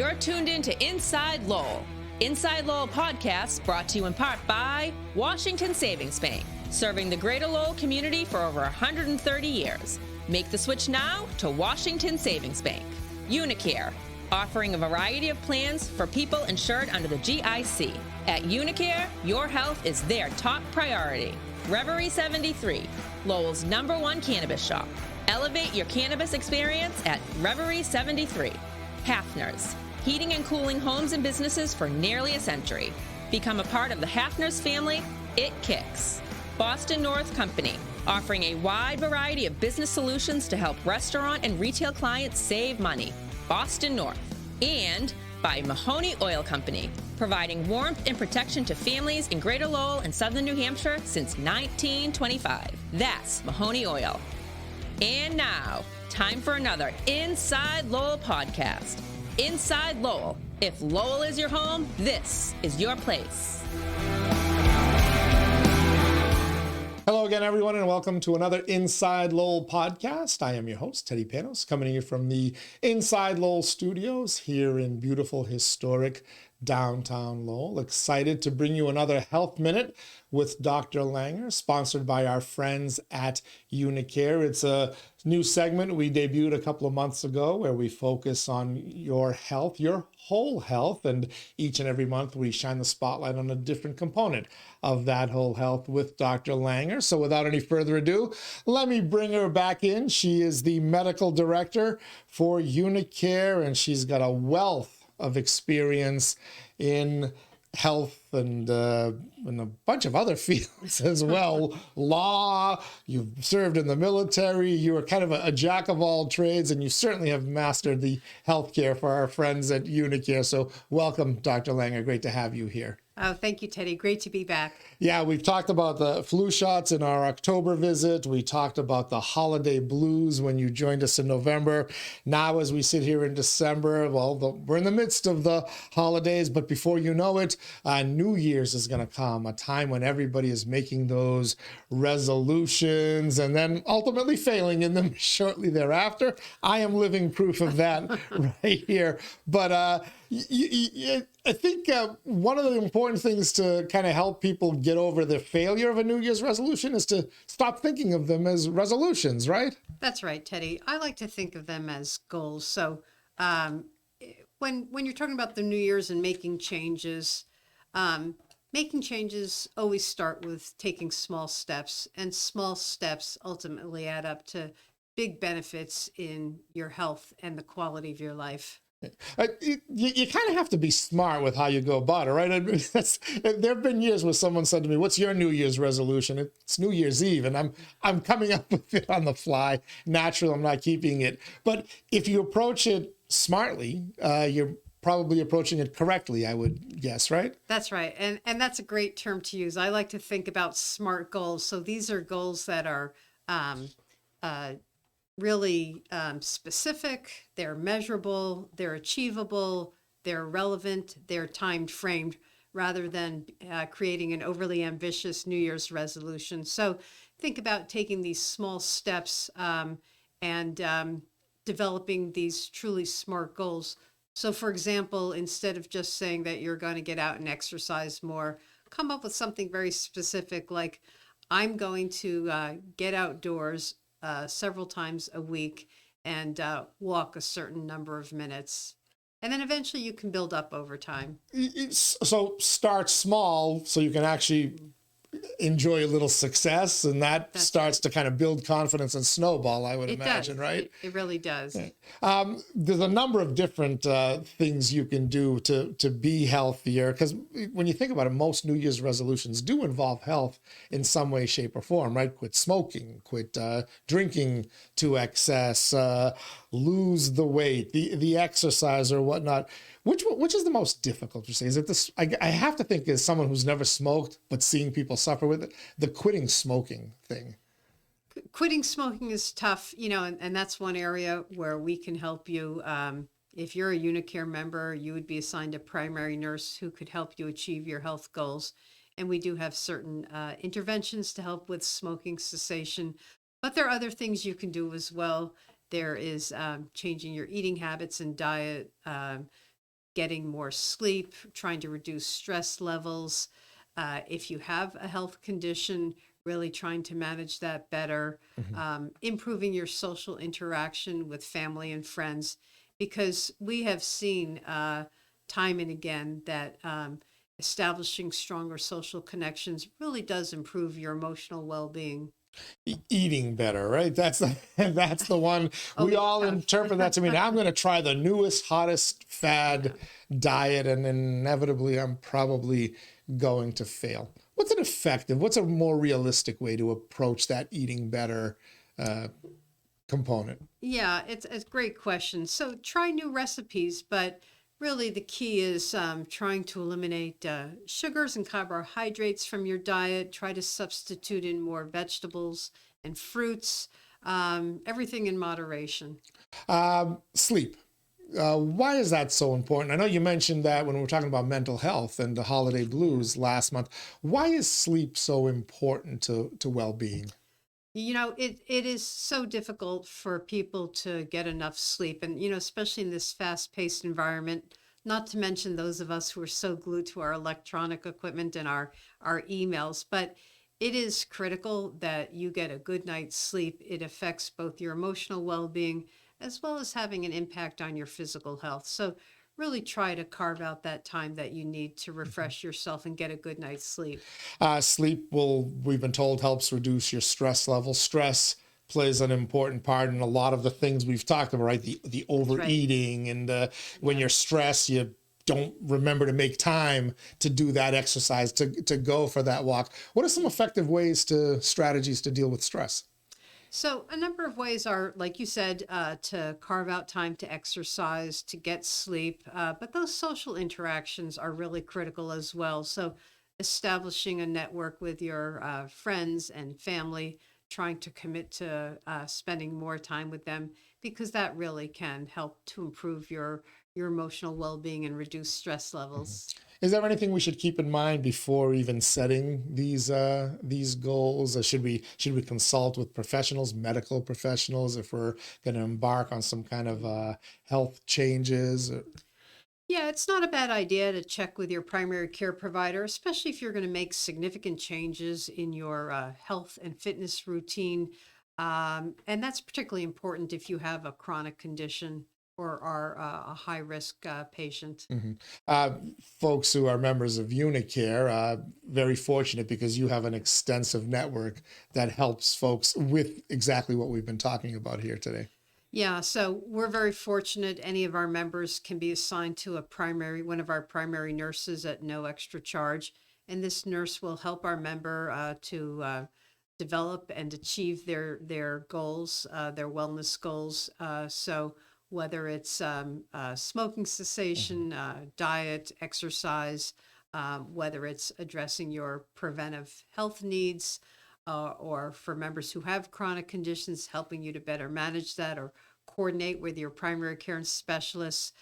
You're tuned in to Inside Lowell. Inside Lowell podcast brought to you in part by Washington Savings Bank, serving the greater Lowell community for over 130 years. Make the switch now to Washington Savings Bank. UniCare, offering a variety of plans for people insured under the GIC. At UniCare, your health is their top priority. Reverie 73, Lowell's #1 cannabis shop. Elevate your cannabis experience at Reverie 73. Hafner's, heating and cooling homes and businesses for nearly a century. Become a part of the Hafner's family. It kicks. Boston North Company, offering a wide variety of business solutions to help restaurant and retail clients save money. Boston North. And by Mahoney Oil Company, providing warmth and protection to families in Greater Lowell and Southern New Hampshire since 1925. That's Mahoney Oil. And now, time for another Inside Lowell podcast. Inside Lowell. If Lowell is your home, this is your place. Hello again, everyone, and welcome to another Inside Lowell podcast. I am your host, Teddy Panos, coming to you from the Inside Lowell studios here in beautiful, historic downtown Lowell. Excited to bring you another Health Minute with Dr. Langer, sponsored by our friends at UniCare. It's a new segment we debuted a couple of months ago where we focus on your health, your whole health, and each and every month we shine the spotlight on a different component of that whole health with Dr. Langer. So without any further ado, let me bring her back in. She is the medical director for UniCare, and she's got a wealth of experience in health and a bunch of other fields as well. Law, you've served in the military, you are kind of a jack of all trades, and you certainly have mastered the healthcare for our friends at UniCare. So welcome, Dr. Langer. Great to have you here. Oh, thank you, Teddy. Great to be back. Yeah, we've talked about the flu shots in our October visit. We talked about the holiday blues when you joined us in November. Now, as we sit here in December, we're in the midst of the holidays, but before you know it, New Year's is going to come, a time when everybody is making those resolutions and then ultimately failing in them shortly thereafter. I am living proof of that right here. But I think one of the important things to kind of help people get over the failure of a New Year's resolution is to stop thinking of them as resolutions, right? That's right, Teddy. I like to think of them as goals. So when you're talking about the New Year's and making changes always start with taking small steps, and small steps ultimately add up to big benefits in your health and the quality of your life. You kind of have to be smart with how you go about it, right? I mean, there have been years where someone said to me, "What's your New Year's resolution?" It's New Year's Eve, and I'm coming up with it on the fly. Natural, I'm not keeping it. But if you approach it smartly, you're probably approaching it correctly, I would guess, right? That's right, and that's a great term to use. I like to think about SMART goals. So these are goals that are really specific, they're measurable, they're achievable, they're relevant, they're time framed, rather than creating an overly ambitious New Year's resolution. So think about taking these small steps and developing these truly SMART goals. So for example, instead of just saying that you're going to get out and exercise more, come up with something very specific like, I'm going to get outdoors several times a week and walk a certain number of minutes. And then eventually you can build up over time. So start small so you can actually enjoy a little success, and that's starts to kind of build confidence and snowball, I would imagine, right? It really does. Yeah. There's a number of different things you can do to be healthier, because when you think about it, most New Year's resolutions do involve health in some way, shape, or form, right? Quit smoking, quit drinking to excess, lose the weight, the exercise or whatnot. Which is the most difficult, you say? Is it this? I have to think, as someone who's never smoked, but seeing people suffer with it, the quitting smoking thing. Quitting smoking is tough, and that's one area where we can help you. If you're a UniCare member, you would be assigned a primary nurse who could help you achieve your health goals. And we do have certain interventions to help with smoking cessation. But there are other things you can do as well. There is changing your eating habits and diet, getting more sleep, trying to reduce stress levels. If you have a health condition, really trying to manage that better, improving your social interaction with family and friends, because we have seen time and again that establishing stronger social connections really does improve your emotional well-being. Eating better, right? That's the one Oh, we all yeah. interpret that to mean I'm going to try the newest, hottest fad diet, and inevitably I'm probably going to fail. What's an effective, what's a more realistic way to approach that eating better component? Yeah, it's a great question. So try new recipes, but really the key is trying to eliminate sugars and carbohydrates from your diet. Try to substitute in more vegetables and fruits, everything in moderation. Sleep. Why is that so important? I know you mentioned that when we were talking about mental health and the holiday blues last month. Why is sleep so important to well-being? You know, it is so difficult for people to get enough sleep. And, especially in this fast paced environment, not to mention those of us who are so glued to our electronic equipment and our emails. But it is critical that you get a good night's sleep. It affects both your emotional well being as well as having an impact on your physical health. So, really try to carve out that time that you need to refresh yourself and get a good night's sleep. Sleep we've been told, helps reduce your stress level. Stress plays an important part in a lot of the things we've talked about, right? The Right. overeating, and when you're stressed, you don't remember to make time to do that exercise, to go for that walk. What are some effective strategies to deal with stress? So, a number of ways are, like you said, to carve out time to exercise, to get sleep, but those social interactions are really critical as well. So, establishing a network with your friends and family, trying to commit to spending more time with them, because that really can help to improve your emotional well-being and reduce stress levels. Is there anything we should keep in mind before even setting these goals? Should we consult with professionals, medical professionals, if we're going to embark on some kind of health changes? Yeah, it's not a bad idea to check with your primary care provider, especially if you're going to make significant changes in your health and fitness routine. And that's particularly important if you have a chronic condition or are a high risk patient. Mhm. Uh, Folks who are members of UniCare, very fortunate because you have an extensive network that helps folks with exactly what we've been talking about here today. Yeah, so we're very fortunate. Any of our members can be assigned to one of our primary nurses at no extra charge. And this nurse will help our member to develop and achieve their goals, their wellness goals. So whether it's smoking cessation, diet, exercise, whether it's addressing your preventive health needs, or for members who have chronic conditions, helping you to better manage that or coordinate with your primary care specialists.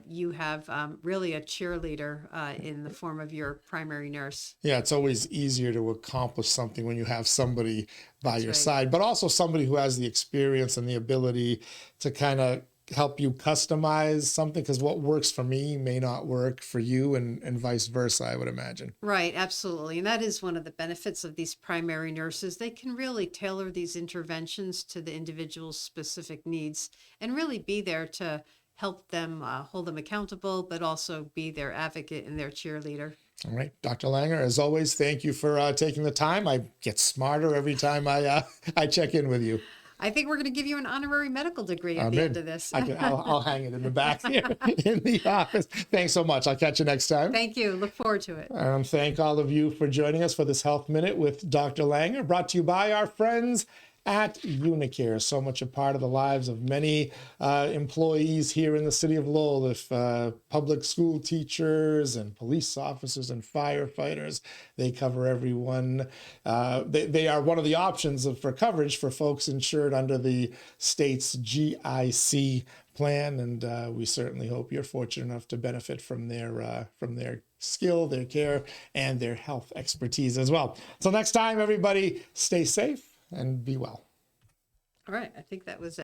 You have really a cheerleader in the form of your primary nurse. Yeah, it's always easier to accomplish something when you have somebody by That's your right. side, but also somebody who has the experience and the ability to kind of help you customize something, because what works for me may not work for you, and vice versa, I would imagine. Right, absolutely. And that is one of the benefits of these primary nurses. They can really tailor these interventions to the individual's specific needs and really be there to help them hold them accountable, but also be their advocate and their cheerleader. All right, Dr. Langer, as always, thank you for taking the time. I get smarter every time I check in with you. I think we're going to give you an honorary medical degree at I'm the end in. of this. I'll hang it in the back here in the office. Thanks so much. I'll catch you next time. Thank you. Look forward to it. Thank all of you for joining us for this Health Minute with Dr. Langer, brought to you by our friends at UniCare. So much a part of the lives of many employees here in the city of Lowell. If public school teachers and police officers and firefighters, they cover everyone. They are one of the options for coverage for folks insured under the state's GIC plan, and we certainly hope you're fortunate enough to benefit from their skill, their care, and their health expertise as well. Till next time, everybody, stay safe and be well. All right. I think that was